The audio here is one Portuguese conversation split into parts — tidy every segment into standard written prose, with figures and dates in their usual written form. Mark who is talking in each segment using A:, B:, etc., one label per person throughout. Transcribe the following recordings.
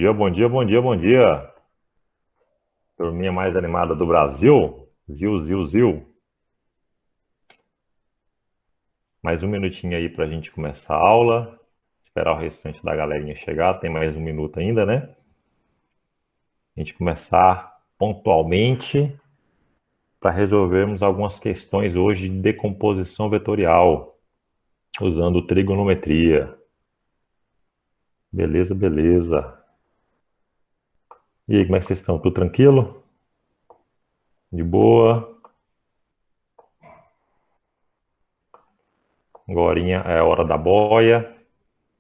A: dia, bom dia, bom dia, bom dia. Turminha mais animada do Brasil. Zil, zil, zil. Mais um minutinho aí para a gente começar a aula. Esperar o restante da galerinha chegar. Tem mais um minuto ainda, né? A gente começar pontualmente para resolvermos algumas questões hoje de decomposição vetorial, usando trigonometria. Beleza, beleza. E aí, como é que vocês estão? Tudo tranquilo? De boa? Agorinha é a hora da boia.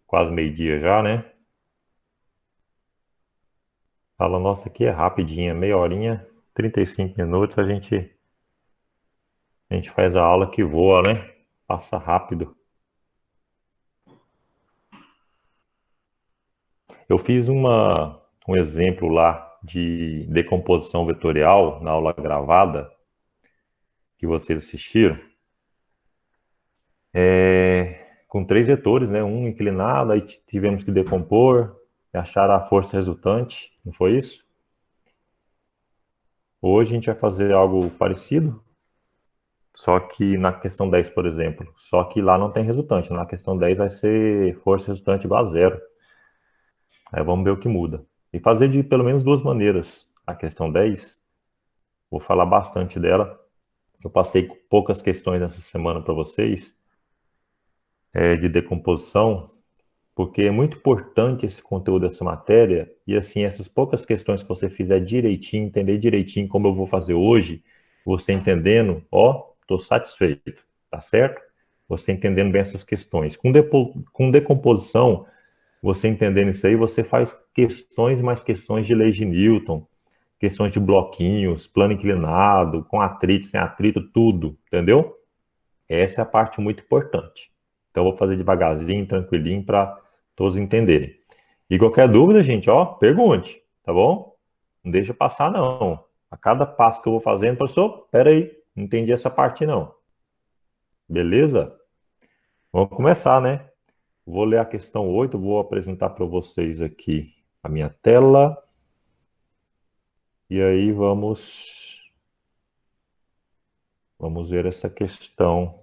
A: Quase meio-dia já, né? Fala, nossa, aqui é rapidinha, meia horinha, 35 minutos, a gente faz a aula que voa, né? Passa rápido. Eu fiz um exemplo lá de decomposição vetorial na aula gravada que vocês assistiram, com três vetores, né? Um inclinado, aí tivemos que decompor, achar a força resultante, não foi isso? Hoje a gente vai fazer algo parecido, só que na questão 10, por exemplo, só que lá não tem resultante. Na questão 10 vai ser força resultante igual a zero. Aí vamos ver o que muda. E fazer de pelo menos duas maneiras. A questão 10, vou falar bastante dela. Eu passei poucas questões essa semana para vocês, de decomposição, porque é muito importante esse conteúdo dessa matéria. E assim, essas poucas questões que você fizer direitinho, entender direitinho como eu vou fazer hoje, você entendendo, ó, estou satisfeito, tá certo? Você entendendo bem essas questões. Com decomposição, você entendendo isso aí, você faz questões, mais questões de leis de Newton, questões de bloquinhos, plano inclinado, com atrito, sem atrito, tudo, entendeu? Essa é a parte muito importante. Então, eu vou fazer devagarzinho, tranquilinho, para todos entenderem. E qualquer dúvida, gente, ó, pergunte, tá bom? Não deixa passar, não. A cada passo que eu vou fazendo, professor, peraí, não entendi essa parte, não. Beleza? Vamos começar, né? Vou ler a questão 8, vou apresentar para vocês aqui a minha tela. E aí vamos ver essa questão.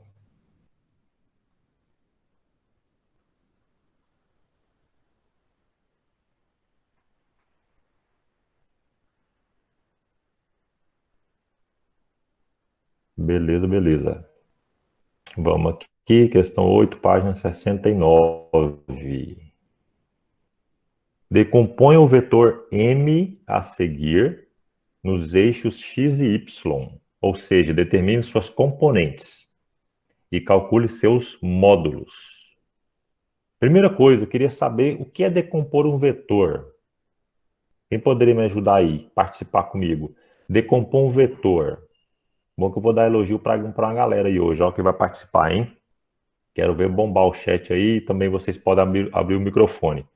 A: Beleza, beleza. Vamos aqui, questão 8, página 69. Decomponha o vetor M a seguir nos eixos x e y, ou seja, determine suas componentes e calcule seus módulos. Primeira coisa, eu queria saber o que é decompor um vetor. Quem poderia me ajudar aí, participar comigo? Decompor um vetor. Bom que eu vou dar elogio para uma galera aí hoje, ó, que vai participar, hein? Quero ver bombar o chat aí, também vocês podem abrir o microfone.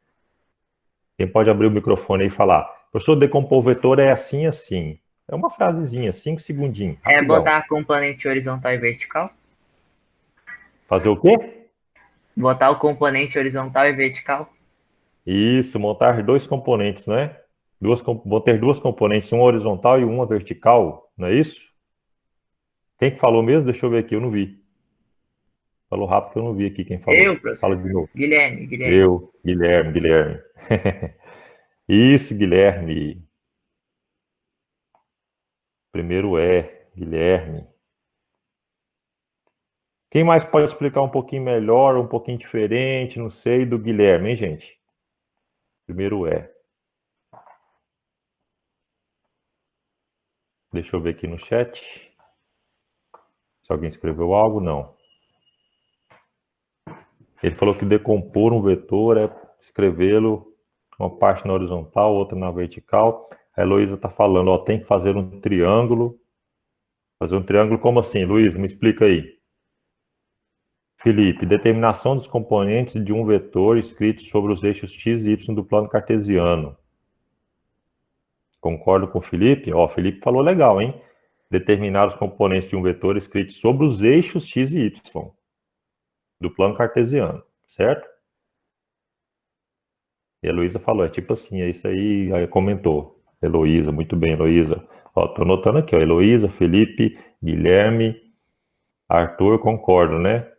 A: Quem pode abrir o microfone aí e falar, professor, decompor o vetor é assim, assim. É uma frasezinha, 5 segundinhos,
B: É
A: rapidão.
B: botar a componente horizontal e vertical?
A: Fazer o quê?
B: Botar o componente horizontal e vertical?
A: Isso, montar dois componentes, né? Vou ter duas componentes, uma horizontal e uma vertical, não é isso? Quem que falou mesmo? Deixa eu ver aqui, eu não vi. Falou rápido que eu não vi aqui quem
B: Eu,
A: falou. Fala
B: professor.
A: de novo.
B: Guilherme.
A: Eu, Guilherme. Isso, Guilherme. Primeiro Guilherme. Quem mais pode explicar um pouquinho melhor, um pouquinho diferente, não sei, do Guilherme, hein, gente? Primeiro Deixa eu ver aqui no chat. Se alguém escreveu algo, não. Ele falou que decompor um vetor é escrevê-lo uma parte na horizontal, outra na vertical. A Heloísa está falando, ó, tem que fazer um triângulo. Fazer um triângulo como assim, Luísa? Me explica aí. Felipe, determinação dos componentes de um vetor escrito sobre os eixos x e y do plano cartesiano. Concordo com o Felipe? Ó, o Felipe falou legal, hein? Determinar os componentes de um vetor escrito sobre os eixos x e y do plano cartesiano, certo? Heloísa falou, é tipo assim, é isso aí comentou. Heloísa, muito bem, Heloísa. Ó, tô anotando aqui, ó, Heloísa, Felipe, Guilherme, Arthur, concordo, né?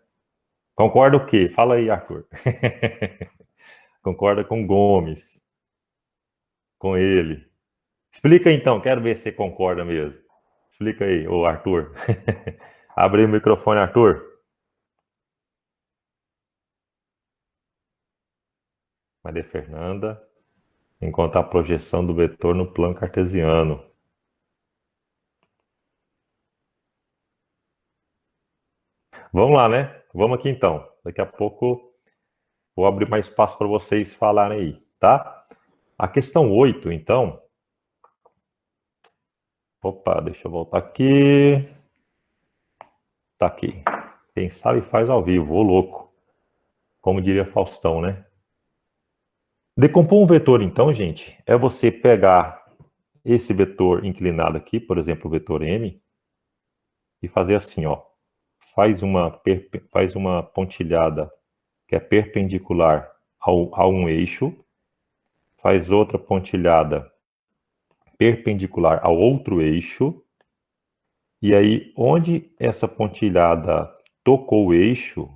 A: Concorda o quê? Fala aí, Arthur. Concorda com Gomes, com ele. Explica então, quero ver se você concorda mesmo. Explica aí, ô Arthur. Abre aí o microfone, Arthur. Maria Fernanda, encontrar a projeção do vetor no plano cartesiano. Vamos lá, né? Vamos aqui então. Daqui a pouco vou abrir mais espaço para vocês falarem aí, tá? A questão 8, então. Opa, deixa eu voltar aqui. Tá aqui. Quem sabe faz ao vivo, ô louco. Como diria Faustão, né? Decompor um vetor, então, gente, é você pegar esse vetor inclinado aqui, por exemplo, o vetor M, e fazer assim, ó. Faz uma pontilhada que é perpendicular a um eixo, faz outra pontilhada perpendicular ao outro eixo, e aí, onde essa pontilhada tocou o eixo,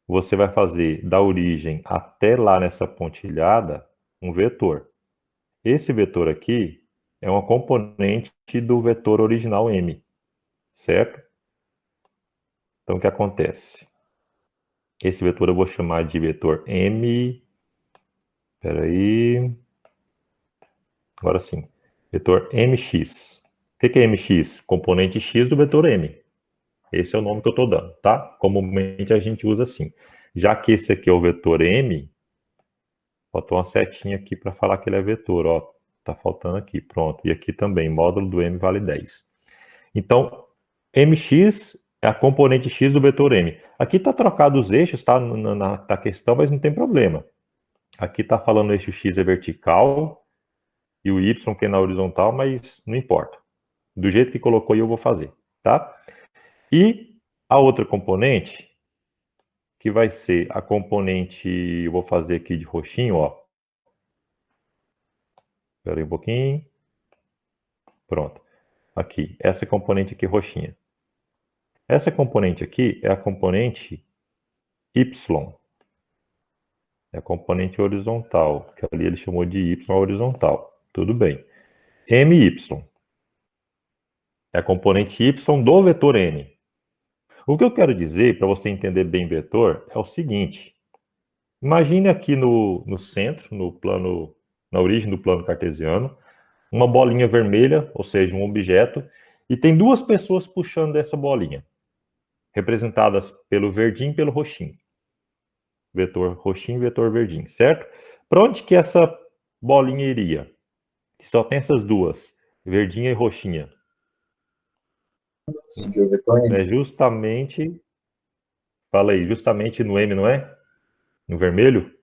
A: você vai fazer da origem até lá nessa pontilhada um vetor. Esse vetor aqui é uma componente do vetor original M, certo? Então, o que acontece? Esse vetor eu vou chamar de vetor M. Espera aí. Agora sim. Vetor mx. O que é mx? Componente x do vetor M. Esse é o nome que eu estou dando, tá? Comumente a gente usa assim. Já que esse aqui é o vetor M, faltou uma setinha aqui para falar que ele é vetor, ó. Tá faltando aqui, pronto. E aqui também, módulo do M vale 10. Então, mx é a componente x do vetor M. Aqui está trocado os eixos, tá? Na questão, mas não tem problema. Aqui está falando o eixo x é vertical e o y que é na horizontal, mas não importa. Do jeito que colocou eu vou fazer, tá? E a outra componente, que vai ser a componente, eu vou fazer aqui de roxinho, ó. Espera aí um pouquinho. Pronto. Aqui, essa componente aqui roxinha. Essa componente aqui é a componente y. É a componente horizontal, que ali ele chamou de y horizontal. Tudo bem. My é a componente y do vetor n. O que eu quero dizer, para você entender bem vetor, é o seguinte. Imagine aqui no centro, no plano, na origem do plano cartesiano, uma bolinha vermelha, ou seja, um objeto, e tem duas pessoas puxando essa bolinha, representadas pelo verdinho e pelo roxinho. Vetor roxinho e vetor verdinho, certo? Para onde que essa bolinha iria? Se só tem essas duas, verdinha e roxinha.
C: Seguir o vetor M.
A: É justamente, fala aí, justamente no M, não é? No vermelho?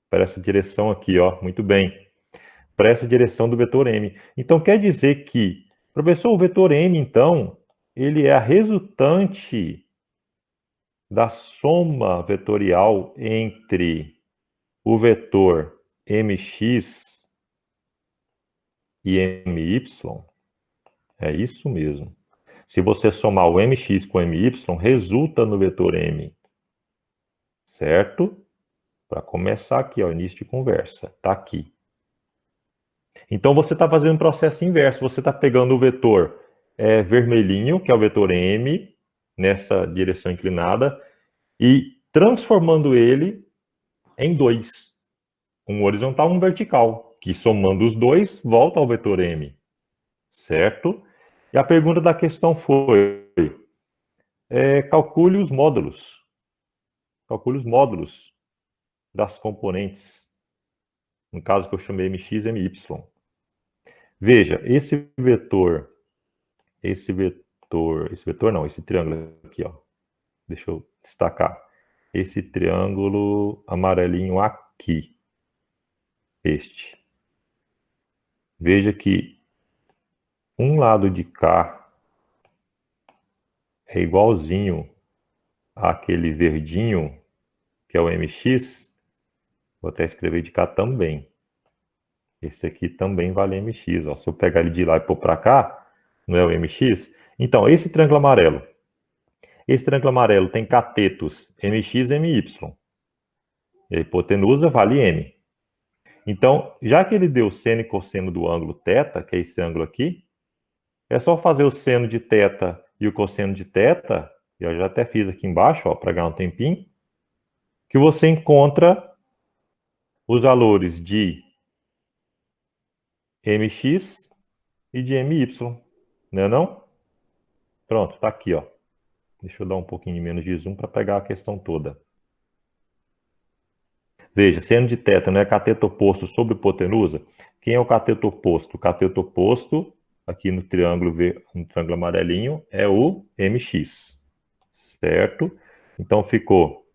A: Para essa direção aqui, ó, muito bem. Para essa direção do vetor M. Então, quer dizer que, professor, o vetor M, então, ele é a resultante da soma vetorial entre o vetor mx e my? É isso mesmo. Se você somar o mx com o my, resulta no vetor m. Certo? Para começar aqui, ó, início de conversa. Tá aqui. Então, você está fazendo um processo inverso. Você está pegando o vetor vermelhinho, que é o vetor m, nessa direção inclinada, e transformando ele em dois. Um horizontal e um vertical, que somando os dois, volta ao vetor m. Certo? E a pergunta da questão foi, calcule os módulos. Calcule os módulos das componentes. No caso que eu chamei mx e my. Veja, esse triângulo aqui, ó. Deixa eu destacar. Esse triângulo amarelinho aqui. Este. Veja que um lado de cá é igualzinho àquele verdinho, que é o mx, Vou até escrever de cá também. Esse aqui também vale mx. Ó. Se eu pegar ele de lá e pôr para cá, não é o mx? Então, esse triângulo amarelo. Esse triângulo amarelo tem catetos mx e my. E a hipotenusa vale m. Então, já que ele deu seno e cosseno do ângulo θ, que é esse ângulo aqui, é só fazer o seno de θ e o cosseno de θ, e eu já até fiz aqui embaixo, para ganhar um tempinho, que você encontra os valores de mx e de my, não é não? Pronto, tá aqui, ó. Deixa eu dar um pouquinho menos de zoom para pegar a questão toda. Veja, seno de θ não é cateto oposto sobre hipotenusa? Quem é o cateto oposto? O cateto oposto, aqui no triângulo amarelinho, é o mx, certo? Então ficou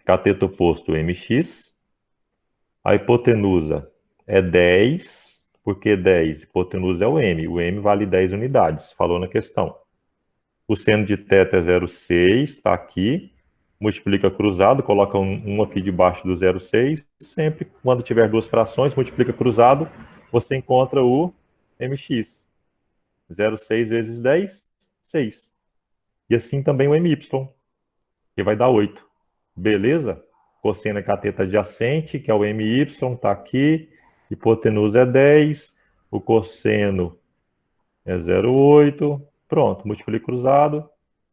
A: cateto oposto mx, a hipotenusa é 10, porque 10, hipotenusa é o m vale 10 unidades, falou na questão. O seno de θ é 0,6, está aqui, multiplica cruzado, coloca um aqui debaixo do 0,6, sempre quando tiver duas frações, multiplica cruzado, você encontra o mx. 0,6 vezes 10, 6. E assim também o my, que vai dar 8. Beleza? Cosseno é cateto adjacente, que é o my, está aqui. Hipotenusa é 10. O cosseno é 0,8. Pronto, multiplica cruzado,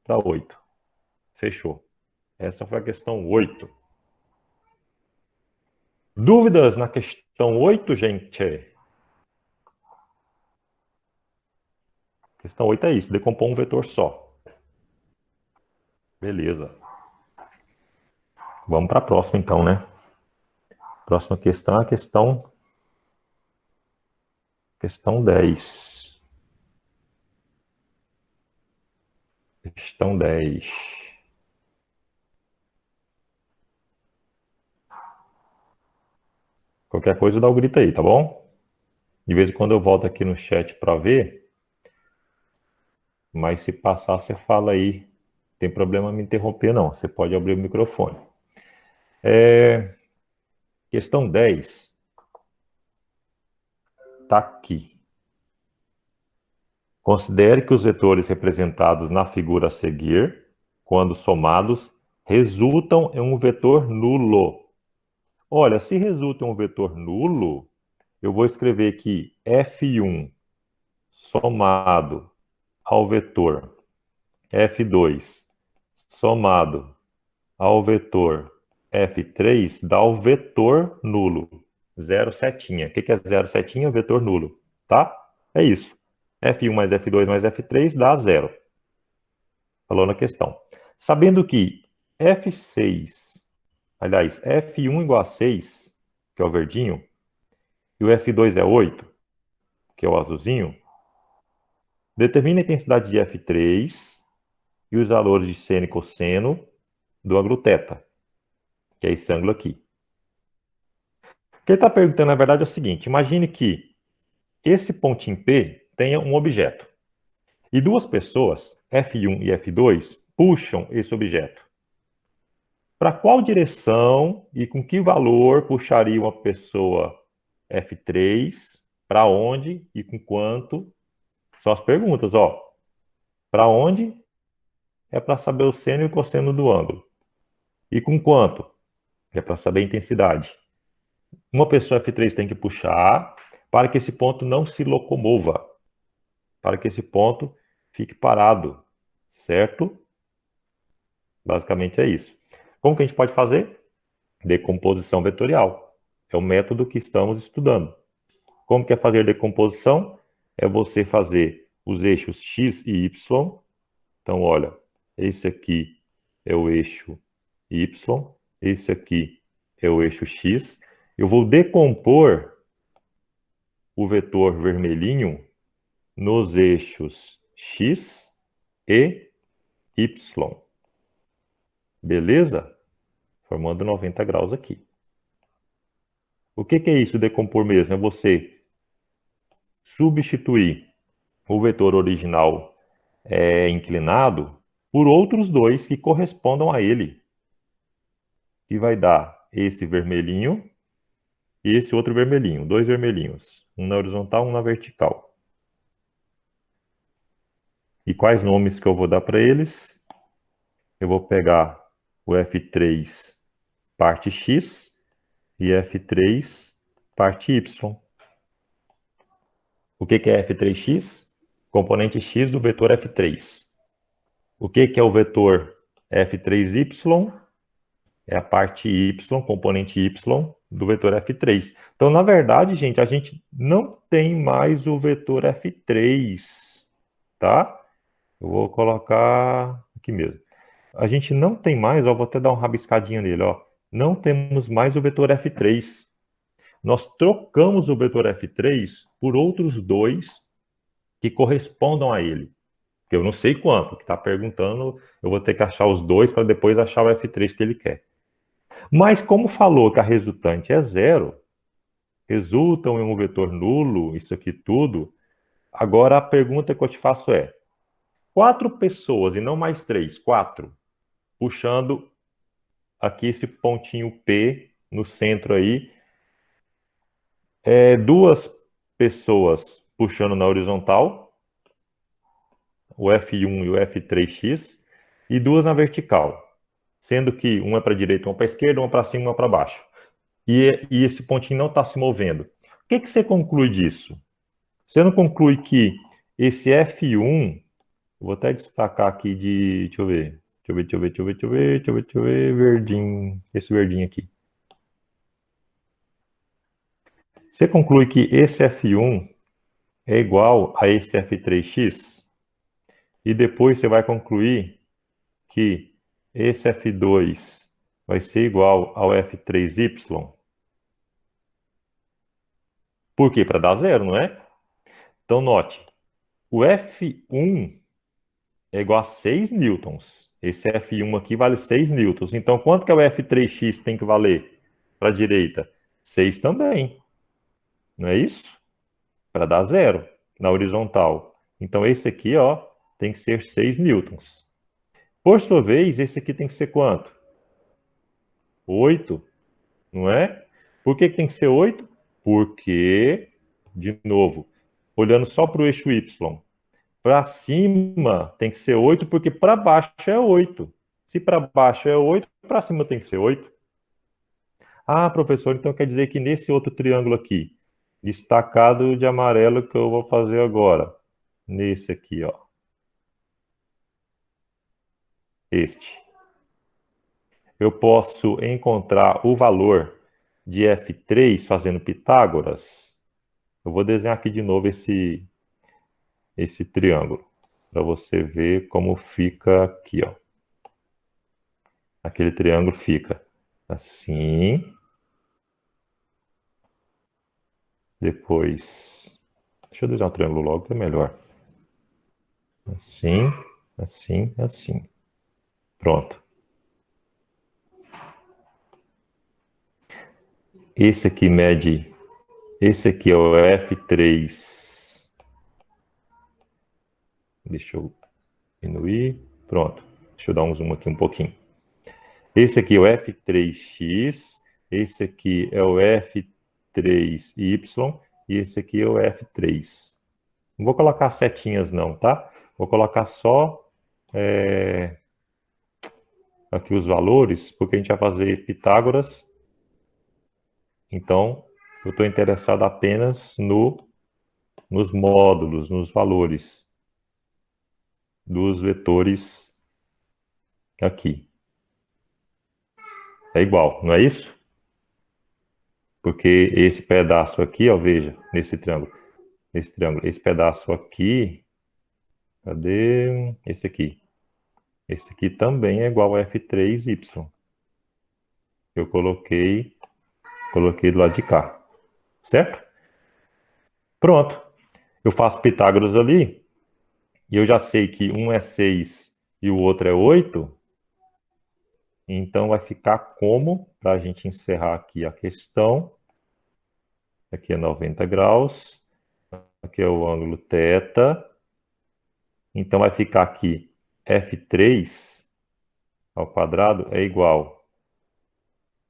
A: dá 8. Fechou. Essa foi a questão 8. Dúvidas na questão 8, gente? Questão 8 é isso, decompor um vetor só. Beleza. Vamos para a próxima então, né? Próxima questão é a questão 10. Questão 10. Qualquer coisa dá o grito aí, tá bom? De vez em quando eu volto aqui no chat para ver, mas se passar você fala aí. Não tem problema me interromper não, você pode abrir o microfone. Questão 10 está aqui. Considere que os vetores representados na figura a seguir, quando somados, resultam em um vetor nulo. Olha, se resulta em um vetor nulo, eu vou escrever aqui F1 somado ao vetor F2 somado ao vetor F3 dá o vetor nulo. 0 setinha. O que é 0 setinha? Vetor nulo. Tá? É isso. F1 mais F2 mais F3 dá 0. Falou na questão. Sabendo que F6, aliás, F1 igual a 6, que é o verdinho, e o F2 é 8, que é o azulzinho, determine a intensidade de F3 e os valores de seno e cosseno do ângulo θ, que é esse ângulo aqui. O que ele está perguntando, na verdade, é o seguinte: imagine que esse pontinho P tenha um objeto. E duas pessoas, F1 e F2, puxam esse objeto. Para qual direção e com que valor puxaria uma pessoa F3? Para onde e com quanto? São as perguntas, ó. Para onde é para saber o seno e o cosseno do ângulo. E com quanto? É para saber a intensidade. Uma pessoa F3 tem que puxar para que esse ponto não se locomova, para que esse ponto fique parado, certo? Basicamente é isso. Como que a gente pode fazer? Decomposição vetorial. É o método que estamos estudando. Como que é fazer decomposição? É você fazer os eixos x e y. Então, olha, esse aqui é o eixo y, esse aqui é o eixo x. Eu vou decompor o vetor vermelhinho nos eixos x e y. Beleza? Formando 90 graus aqui. O que é isso, decompor mesmo? É você substituir o vetor original inclinado por outros dois que correspondam a ele. Que vai dar esse vermelhinho e esse outro vermelhinho, dois vermelhinhos, um na horizontal, um na vertical. E quais nomes que eu vou dar para eles? Eu vou pegar o F3 parte X e F3 parte Y. O que é F3x? Componente X do vetor F3. O que é o vetor F3y? É a parte Y, componente Y do vetor F3. Então, na verdade, gente, a gente não tem mais o vetor F3, tá? Eu vou colocar aqui mesmo. A gente não tem mais, ó, vou até dar uma rabiscadinha nele, ó. Não temos mais o vetor F3. Nós trocamos o vetor F3 por outros dois que correspondam a ele. Que eu não sei quanto, que está perguntando, eu vou ter que achar os dois para depois achar o F3 que ele quer. Mas como falou que a resultante é zero, resultam em um vetor nulo, isso aqui tudo, agora a pergunta que eu te faço é, 4 pessoas e não mais 3, 4, puxando aqui esse pontinho P no centro aí, duas pessoas puxando na horizontal, o F1 e o F3x, e duas na vertical, sendo que uma é para a direita, uma para a esquerda, uma para cima, uma para baixo. E esse pontinho não está se movendo. O que você conclui disso? Você não conclui que esse F1, vou até destacar aqui de, deixa eu ver, verdinho, esse verdinho aqui. Você conclui que esse F1 é igual a esse F3x? E depois você vai concluir que esse F2 vai ser igual ao F3y? Por quê? Para dar zero, não é? Então, note, o F1 é igual a 6 newtons. Esse F1 aqui vale 6 newtons. Então, quanto que é o F3x tem que valer para a direita? 6 também. Não é isso? Para dar zero na horizontal. Então, esse aqui, ó, tem que ser 6 newtons. Por sua vez, esse aqui tem que ser quanto? 8, não é? Por que tem que ser 8? Porque, de novo, olhando só para o eixo Y, para cima tem que ser 8, porque para baixo é 8. Se para baixo é 8, para cima tem que ser 8. Ah, professor, então quer dizer que nesse outro triângulo aqui, destacado de amarelo que eu vou fazer agora, nesse aqui, ó. Este. Eu posso encontrar o valor de F3 fazendo Pitágoras. Eu vou desenhar aqui de novo esse triângulo, para você ver como fica aqui, ó. Aquele triângulo fica assim. Depois, deixa eu desenhar um triângulo logo, que é melhor. Assim, assim, assim. Pronto. Esse aqui mede, esse aqui é o F3. Deixa eu diminuir. Pronto. Deixa eu dar um zoom aqui um pouquinho. Esse aqui é o F3x, esse aqui é o F3y e esse aqui é o F3. Não vou colocar setinhas não, tá? Vou colocar só aqui os valores, porque a gente vai fazer Pitágoras. Então, eu estou interessado apenas nos módulos, nos valores dos vetores aqui. É igual, não é isso? Porque esse pedaço aqui, ó, veja, nesse triângulo, esse pedaço aqui, cadê? Esse aqui. Esse aqui também é igual a F3y. Eu coloquei do lado de cá, certo? Pronto. Eu faço Pitágoras ali, e eu já sei que um é 6 e o outro é 8, então vai ficar como, para a gente encerrar aqui a questão, aqui é 90 graus, aqui é o ângulo θ, então vai ficar aqui F3 ao quadrado é igual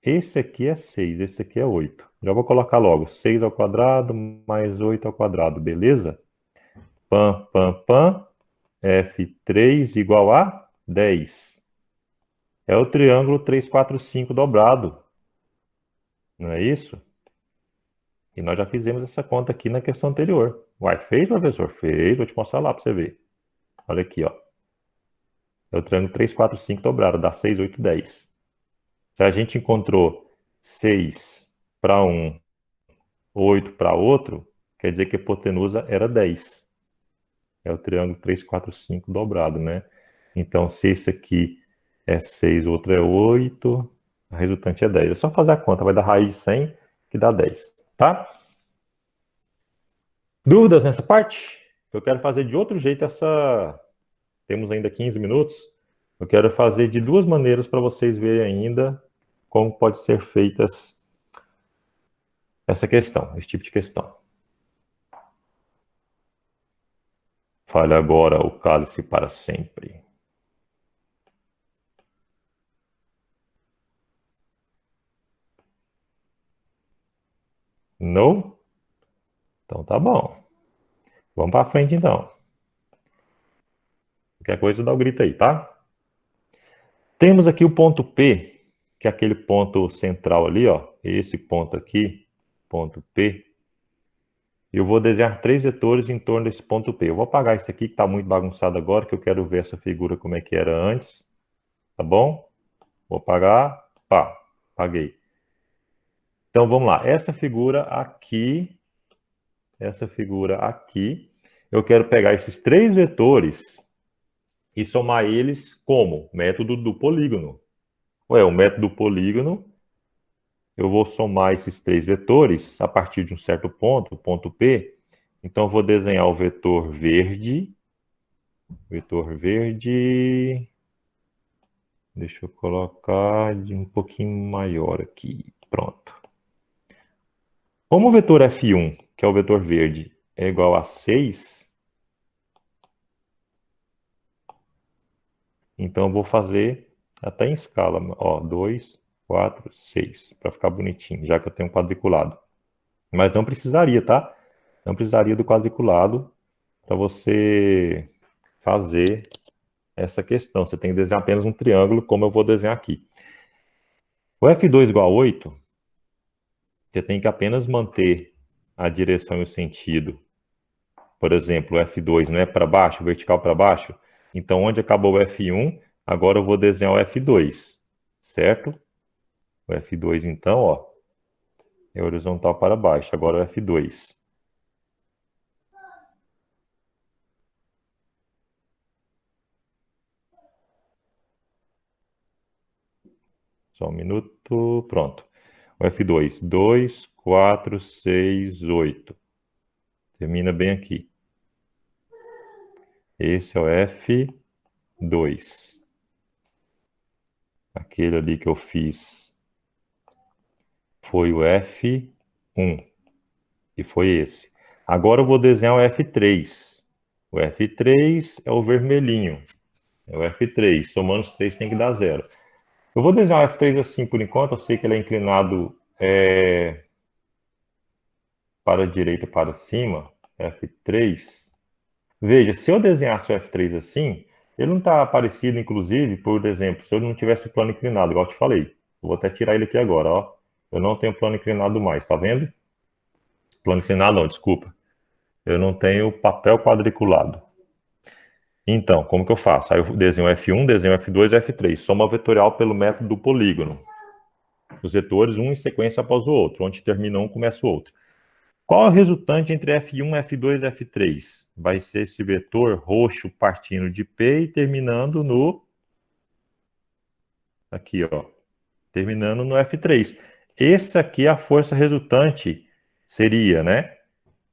A: esse aqui é 6, esse aqui é 8. Já vou colocar logo 6 ao quadrado mais 8 ao quadrado, beleza? Pam, pam, pam. F3 igual a 10. É o triângulo 3, 4, 5 dobrado. Não é isso? E nós já fizemos essa conta aqui na questão anterior. Uai, fez, professor? Fez. Vou te mostrar lá para você ver. Olha aqui, ó. É o triângulo 3, 4, 5 dobrado. Dá 6, 8, 10. Se a gente encontrou 6 para um, 8 para outro, quer dizer que a hipotenusa era 10. É o triângulo 3, 4, 5 dobrado, né? Então, se esse aqui é 6, o outro é 8, a resultante é 10. É só fazer a conta, vai dar raiz de 100, que dá 10, tá? Dúvidas nessa parte? Eu quero fazer de outro jeito essa... Temos ainda 15 minutos. Eu quero fazer de duas maneiras para vocês verem ainda como pode ser feitas essa questão, esse tipo de questão. Fale agora o cálice para sempre. Não? Então tá bom. Vamos para frente então. Qualquer coisa dá o grito aí, tá? Temos aqui o ponto P, que é aquele ponto central ali, ó. Esse ponto aqui, ponto P. Eu vou desenhar 3 vetores em torno desse ponto P. Eu vou apagar isso aqui que está muito bagunçado agora, que eu quero ver essa figura como é que era antes. Tá bom? Vou apagar. Pá, apaguei. Então vamos lá. Essa figura aqui, eu quero pegar esses 3 vetores e somar eles como? Método do polígono. Ué, o método do polígono, eu vou somar esses 3 vetores a partir de um certo ponto, ponto P. Então, eu vou desenhar o vetor verde. Deixa eu colocar de um pouquinho maior aqui. Pronto. Como o vetor F1, que é o vetor verde, é igual a 6, então eu vou fazer até em escala. Ó, 2, 4, 6, para ficar bonitinho, já que eu tenho quadriculado. Mas não precisaria, tá? Não precisaria do quadriculado para você fazer essa questão. Você tem que desenhar apenas um triângulo, como eu vou desenhar aqui. O F2 igual a 8, você tem que apenas manter a direção e o sentido. Por exemplo, o F2 não é para baixo, vertical para baixo? Então, onde acabou o F1, agora eu vou desenhar o F2, certo? O F2, então, ó, é horizontal para baixo. Agora o F2. Só um minuto, pronto. O F2, 2, 4, 6, 8. Termina bem aqui. Esse é o F2. Aquele ali que eu fiz foi o F1. E foi esse. Agora eu vou desenhar o F3. O F3 é o vermelhinho. É o F3. Somando os 3 tem que dar 0. Eu vou desenhar o F3 assim por enquanto. Eu sei que ele é inclinado para a direita e para cima. F3. Veja, se eu desenhasse o F3 assim, ele não está parecido, inclusive, por exemplo, se eu não tivesse o plano inclinado, igual eu te falei. Eu vou até tirar ele aqui agora, ó. Eu não tenho plano inclinado mais, tá vendo? Plano inclinado não, desculpa. Eu não tenho papel quadriculado. Então, como que eu faço? Aí eu desenho F1, desenho F2 e F3. Soma vetorial pelo método do polígono. Os vetores, um em sequência após o outro. Onde termina um, começa o outro. Qual é o resultante entre F1, F2 e F3? Vai ser esse vetor roxo partindo de P e terminando no... Aqui, ó. Terminando no F3. Essa aqui é a força resultante, seria, né?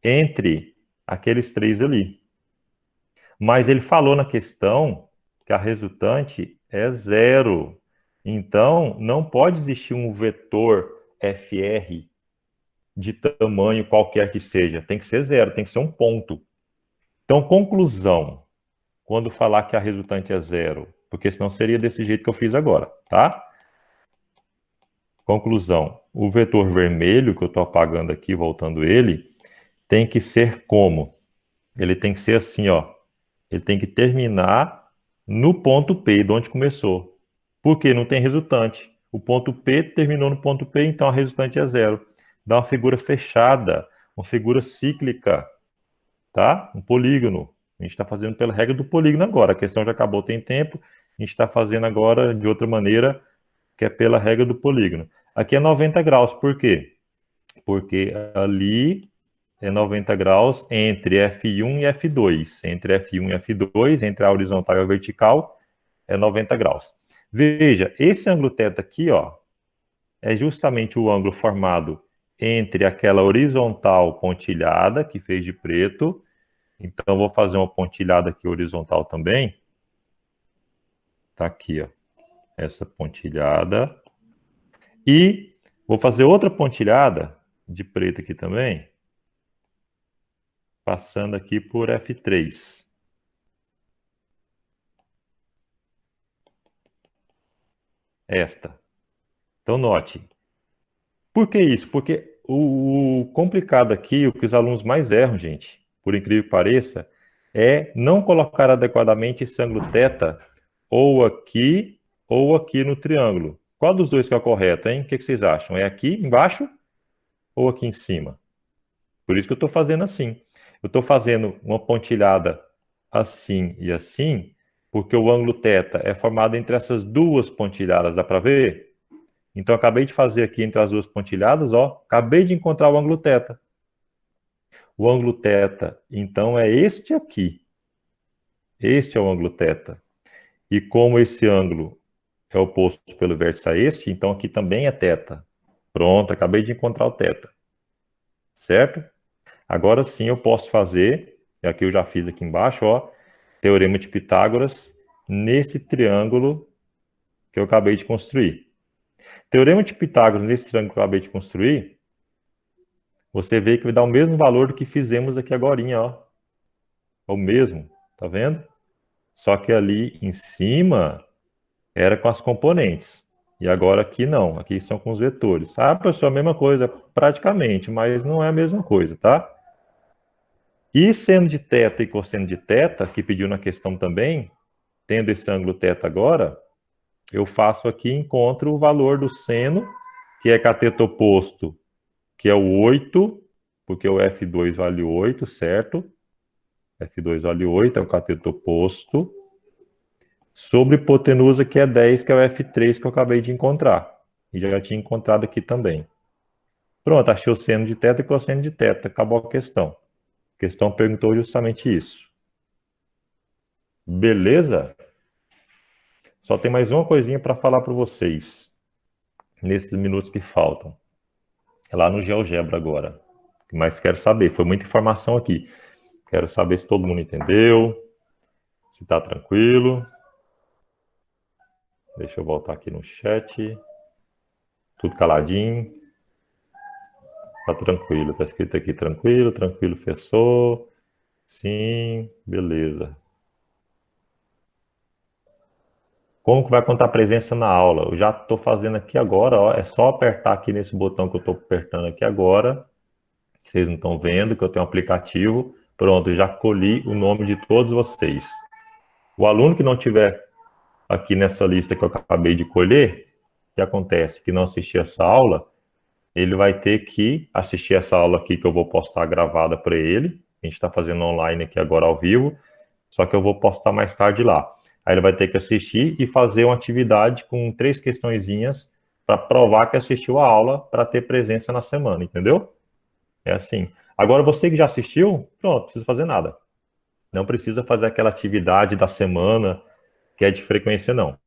A: Entre aqueles 3 ali. Mas ele falou na questão que a resultante é 0. Então, não pode existir um vetor FR de tamanho qualquer que seja. Tem que ser 0, tem que ser um ponto. Então, conclusão, quando falar que a resultante é 0, porque senão seria desse jeito que eu fiz agora, tá? Conclusão. O vetor vermelho, que eu estou apagando aqui, voltando ele, tem que ser como? Ele tem que ser assim, ó. Ele tem que terminar no ponto P, de onde começou. Por quê? Não tem resultante. O ponto P terminou no ponto P, então a resultante é zero. Dá uma figura fechada, uma figura cíclica, tá? Um polígono. A gente está fazendo pela regra do polígono agora. A questão já acabou, tem tempo. A gente está fazendo agora de outra maneira, que é pela regra do polígono. Aqui é 90 graus, por quê? Porque ali é 90 graus entre F1 e F2. Entre F1 e F2, entre a horizontal e a vertical, é 90 graus. Veja, esse ângulo θ aqui, ó, é justamente o ângulo formado entre aquela horizontal pontilhada, que fez de preto. Então, eu vou fazer uma pontilhada aqui horizontal também. Tá aqui, ó, essa pontilhada. E vou fazer outra pontilhada de preto aqui também, passando aqui por F3. Esta. Então, note. Por que isso? Porque o complicado aqui, o que os alunos mais erram, gente, por incrível que pareça, é não colocar adequadamente esse ângulo θ ou aqui no triângulo. Qual dos dois que é o correto, hein? O que vocês acham? É aqui embaixo ou aqui em cima? Por isso que eu estou fazendo assim. Eu estou fazendo uma pontilhada assim e assim, porque o ângulo θ é formado entre essas duas pontilhadas, dá para ver? Então, eu acabei de fazer aqui entre as duas pontilhadas, ó, acabei de encontrar o ângulo θ. O ângulo θ, então, é este aqui. Este é o ângulo θ. E como esse ângulo é oposto pelo vértice a este, então aqui também é θ. Pronto, acabei de encontrar o θ. Certo? Agora sim eu posso fazer, e aqui eu já fiz aqui embaixo, ó, teorema de Pitágoras nesse triângulo que eu acabei de construir. Teorema de Pitágoras nesse triângulo que eu acabei de construir, você vê que vai dar o mesmo valor do que fizemos aqui agorinha, ó. É o mesmo, tá vendo? Só que ali em cima era com as componentes. E agora aqui não, aqui são com os vetores. Ah, professor, a mesma coisa, praticamente, mas não é a mesma coisa, tá? E seno de θ e cosseno de θ, que pediu na questão também, tendo esse ângulo θ agora, eu faço aqui, encontro o valor do seno, que é cateto oposto, que é o 8, porque o F2 vale 8, certo? F2 vale 8, é o cateto oposto, sobre hipotenusa, que é 10, que é o F3 que eu acabei de encontrar. E já tinha encontrado aqui também. Pronto, achei o seno de θ e cosseno de θ, acabou a questão. A questão perguntou justamente isso. Beleza? Só tem mais uma coisinha para falar para vocês, nesses minutos que faltam. É lá no GeoGebra agora. Mas quero saber, foi muita informação aqui. Quero saber se todo mundo entendeu, se está tranquilo. Deixa eu voltar aqui no chat. Tudo caladinho. Tá tranquilo. Tá escrito aqui tranquilo, tranquilo, fechou. Sim, beleza. Como que vai contar presença na aula? Eu já estou fazendo aqui agora, ó. É só apertar aqui nesse botão que eu estou apertando aqui agora. Vocês não estão vendo que eu tenho um aplicativo. Pronto, eu já colhi o nome de todos vocês. O aluno que não tiver aqui nessa lista que eu acabei de colher, o que acontece? Que não assistir essa aula, ele vai ter que assistir essa aula aqui que eu vou postar gravada para ele. A gente está fazendo online aqui agora ao vivo, só que eu vou postar mais tarde lá. Aí ele vai ter que assistir e fazer uma atividade com 3 questõezinhas para provar que assistiu a aula para ter presença na semana, entendeu? É assim. Agora, você que já assistiu, pronto, não precisa fazer nada. Não precisa fazer aquela atividade da semana que é de frequência, não.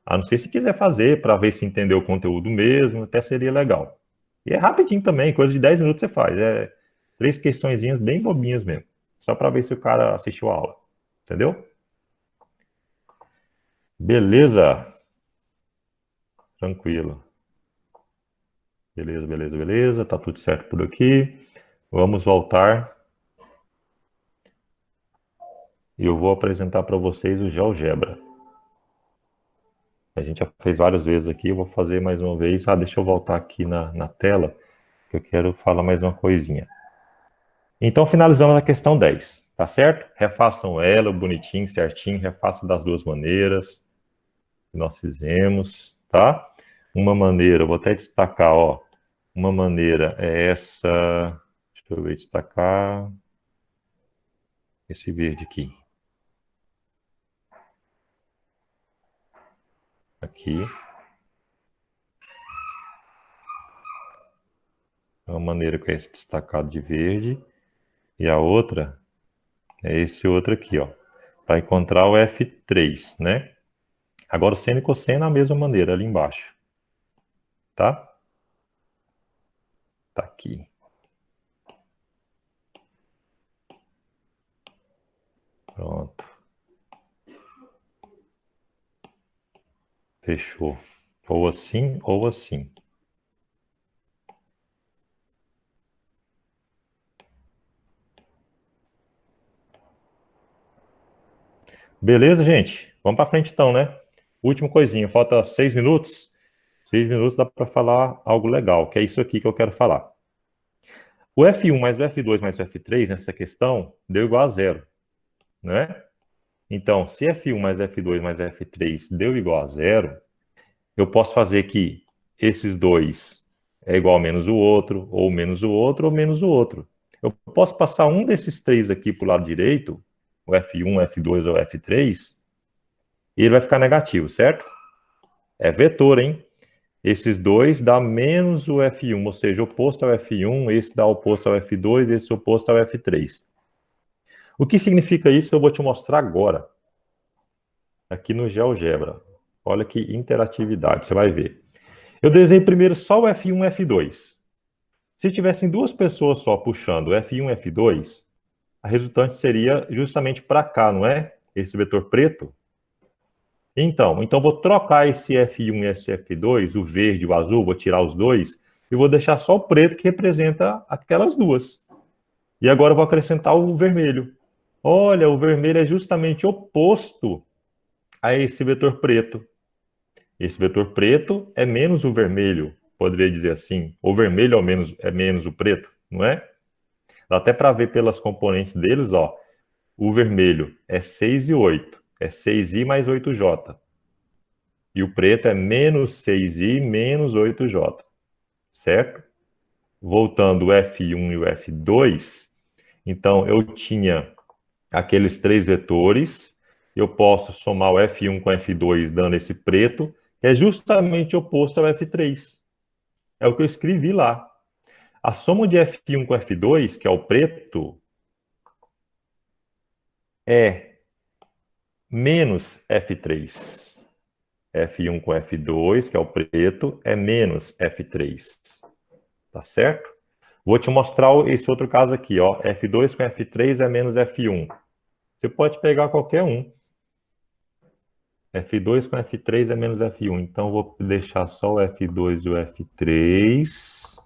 A: A não ser se quiser fazer para ver se entendeu o conteúdo mesmo, até seria legal. E é rapidinho também, coisa de 10 minutos você faz. É 3 questõezinhas bem bobinhas mesmo. Só para ver se o cara assistiu a aula. Entendeu? Beleza? Tranquilo. Beleza, beleza, beleza. Tá tudo certo por aqui. Vamos voltar. E eu vou apresentar para vocês o GeoGebra. A gente já fez várias vezes aqui, eu vou fazer mais uma vez. Deixa eu voltar aqui na tela, que eu quero falar mais uma coisinha. Então, finalizamos a questão 10, tá certo? Refaçam ela, bonitinho, certinho, refaçam das duas maneiras que nós fizemos, tá? Uma maneira, eu vou até destacar, ó, uma maneira é essa, deixa eu ver, destacar esse verde aqui. Aqui. É uma maneira com esse destacado de verde. E a outra é esse outro aqui, ó. Para encontrar o F3, né? Agora o seno e cosseno é a mesma maneira, ali embaixo. Tá? Tá aqui. Pronto. Fechou. Ou assim, ou assim. Beleza, gente? Vamos para frente então, né? Última coisinha, falta 6 minutos. 6 minutos dá para falar algo legal, que é isso aqui que eu quero falar. O F1 mais o F2 mais o F3 nessa questão deu igual a zero, né? Então, se F1 mais F2 mais F3 deu igual a zero, eu posso fazer que esses dois é igual a menos o outro, ou menos o outro, ou menos o outro. Eu posso passar um desses três aqui para o lado direito, o F1, F2 ou F3, e ele vai ficar negativo, certo? É vetor, hein? Esses dois dá menos o F1, ou seja, oposto ao F1, esse dá oposto ao F2, esse oposto ao F3. O que significa isso eu vou te mostrar agora, aqui no GeoGebra. Olha que interatividade, você vai ver. Eu desenho primeiro só o F1 e F2. Se tivessem duas pessoas só puxando F1 e F2, a resultante seria justamente para cá, não é? Esse vetor preto. Então vou trocar esse F1 e esse F2, o verde e o azul, vou tirar os dois, e vou deixar só o preto que representa aquelas duas. E agora eu vou acrescentar o vermelho. Olha, o vermelho é justamente oposto a esse vetor preto. Esse vetor preto é menos o vermelho, poderia dizer assim. O vermelho é menos o preto, não é? Dá até para ver pelas componentes deles, ó. O vermelho é 6 e 8. É 6i mais 8j. E o preto é menos 6i menos 8j. Certo? Voltando o F1 e o F2, então eu tinha aqueles três vetores. Eu posso somar o F1 com o F2 dando esse preto, que é justamente oposto ao F3. É o que eu escrevi lá. A soma de F1 com F2, que é o preto, é menos F3. F1 com F2, que é o preto, é menos F3. Tá certo? Vou te mostrar esse outro caso aqui, ó. F2 com F3 é menos F1. Você pode pegar qualquer um. F2 com F3 é menos F1. Então, vou deixar só o F2 e o F3.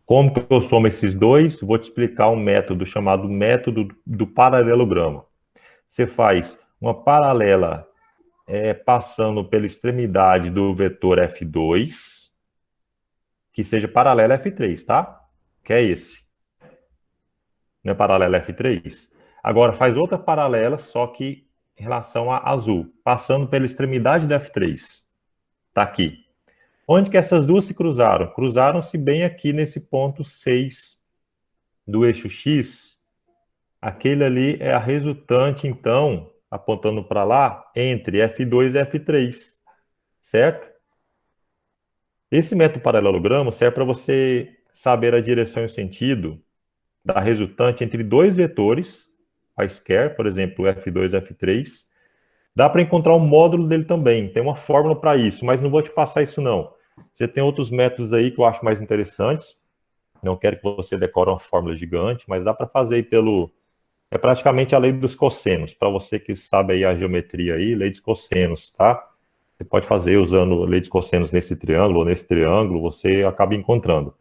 A: Como que eu somo esses dois? Vou te explicar um método chamado método do paralelogramo. Você faz uma paralela passando pela extremidade do vetor F2, que seja paralela a F3, tá? Que é esse. Não é paralela a F3? Agora, faz outra paralela, só que em relação a azul, passando pela extremidade da F3. Tá aqui. Onde que essas duas se cruzaram? Cruzaram-se bem aqui nesse ponto 6 do eixo X. Aquele ali é a resultante, então, apontando para lá, entre F2 e F3, certo? Esse método paralelogramo serve para você saber a direção e o sentido da resultante entre dois vetores, quaisquer, por exemplo, F2 e F3. Dá para encontrar o módulo dele também, tem uma fórmula para isso, mas não vou te passar isso não. Você tem outros métodos aí que eu acho mais interessantes. Não quero que você decore uma fórmula gigante, mas dá para fazer aí pelo... É praticamente a lei dos cossenos. Para você que sabe aí a geometria aí, lei dos cossenos, tá? Você pode fazer usando lei dos cossenos nesse triângulo ou nesse triângulo, você acaba encontrando.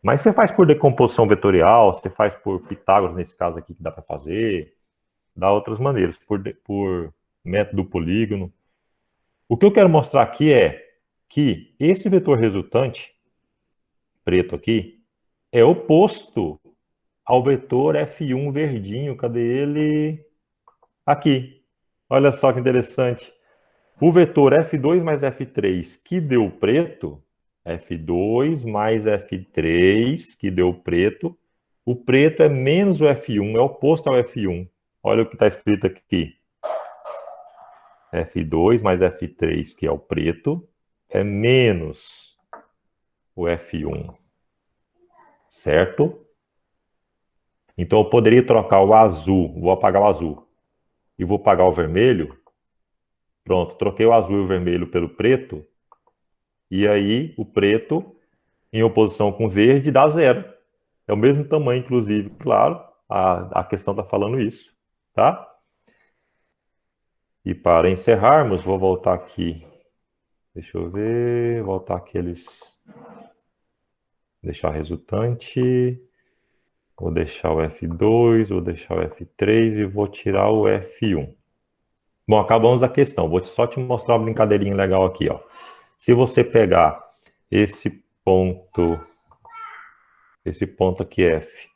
A: Mas você faz por decomposição vetorial, você faz por Pitágoras, nesse caso aqui que dá para fazer, dá outras maneiras, por método polígono. O que eu quero mostrar aqui é que esse vetor resultante, preto aqui, é oposto ao vetor F1 verdinho. Cadê ele? Aqui. Olha só que interessante. O vetor F2 mais F3, que deu preto, F2 mais F3, que deu preto, o preto é menos o F1, é oposto ao F1. Olha o que está escrito aqui. F2 mais F3, que é o preto, é menos o F1. Certo? Então, eu poderia trocar o azul, vou apagar o azul, e vou apagar o vermelho. Pronto, troquei o azul e o vermelho pelo preto, e aí o preto, em oposição com o verde, dá zero. É o mesmo tamanho, inclusive, claro, a questão está falando isso, tá? E para encerrarmos, vou voltar aqui. Deixa eu ver, voltar aqueles... Deixar resultante... Vou deixar o F2, vou deixar o F3 e vou tirar o F1. Bom, acabamos a questão. Vou só te mostrar uma brincadeirinha legal aqui, ó. Se você pegar esse ponto aqui F,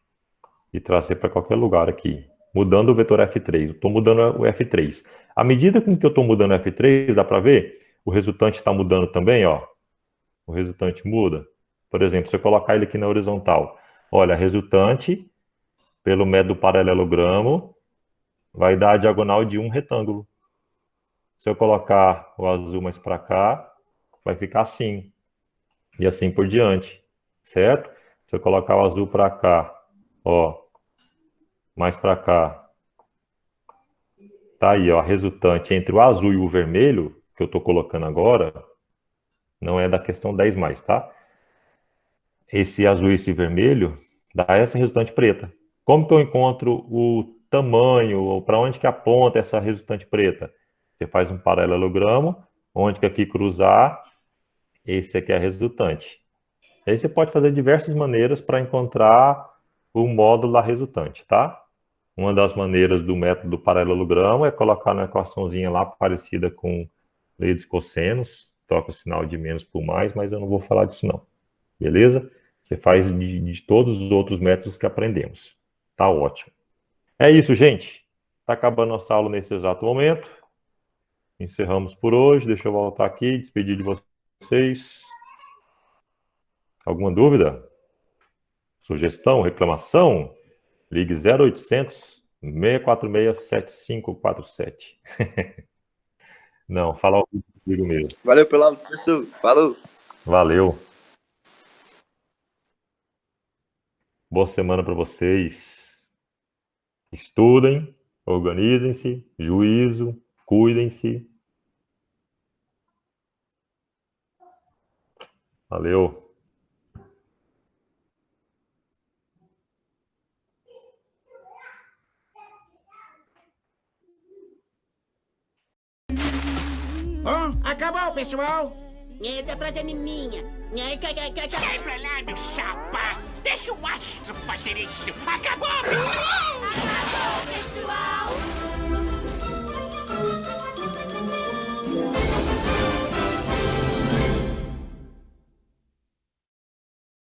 A: e trazer para qualquer lugar aqui, mudando o vetor F3, eu estou mudando o F3. À medida com que eu estou mudando o F3, dá para ver? O resultante está mudando também, ó. O resultante muda. Por exemplo, se eu colocar ele aqui na horizontal, olha, resultante, pelo método paralelogramo, vai dar a diagonal de um retângulo. Se eu colocar o azul mais para cá, vai ficar assim. E assim por diante, certo? Se eu colocar o azul para cá, ó, mais para cá, tá aí, ó, a resultante entre o azul e o vermelho, que eu estou colocando agora, não é da questão 10 mais, tá? Esse azul e esse vermelho dá essa resultante preta. Como que eu encontro o tamanho, ou para onde que aponta essa resultante preta? Você faz um paralelogramo, onde que aqui cruzar, esse aqui é a resultante. Aí você pode fazer diversas maneiras para encontrar o módulo da resultante, tá? Uma das maneiras do método do paralelogramo é colocar uma equaçãozinha lá parecida com lei dos cossenos, troca o sinal de menos por mais, mas eu não vou falar disso não, beleza? Você faz de todos os outros métodos que aprendemos. Tá ótimo. É isso, gente. Tá acabando nossa aula nesse exato momento. Encerramos por hoje. Deixa eu voltar aqui, despedir de vocês. Alguma dúvida? Sugestão? Reclamação? Ligue 0800 646 7547. Não, fala comigo mesmo.
C: Valeu pela aula, professor. Falou.
A: Valeu. Boa semana para vocês. Estudem, organizem-se, juízo, cuidem-se. Valeu.
D: Acabou, pessoal. Essa frase é minha. Sai
E: pra lá, meu chapa! Deixa o astro fazer isso! Acabou, pessoal!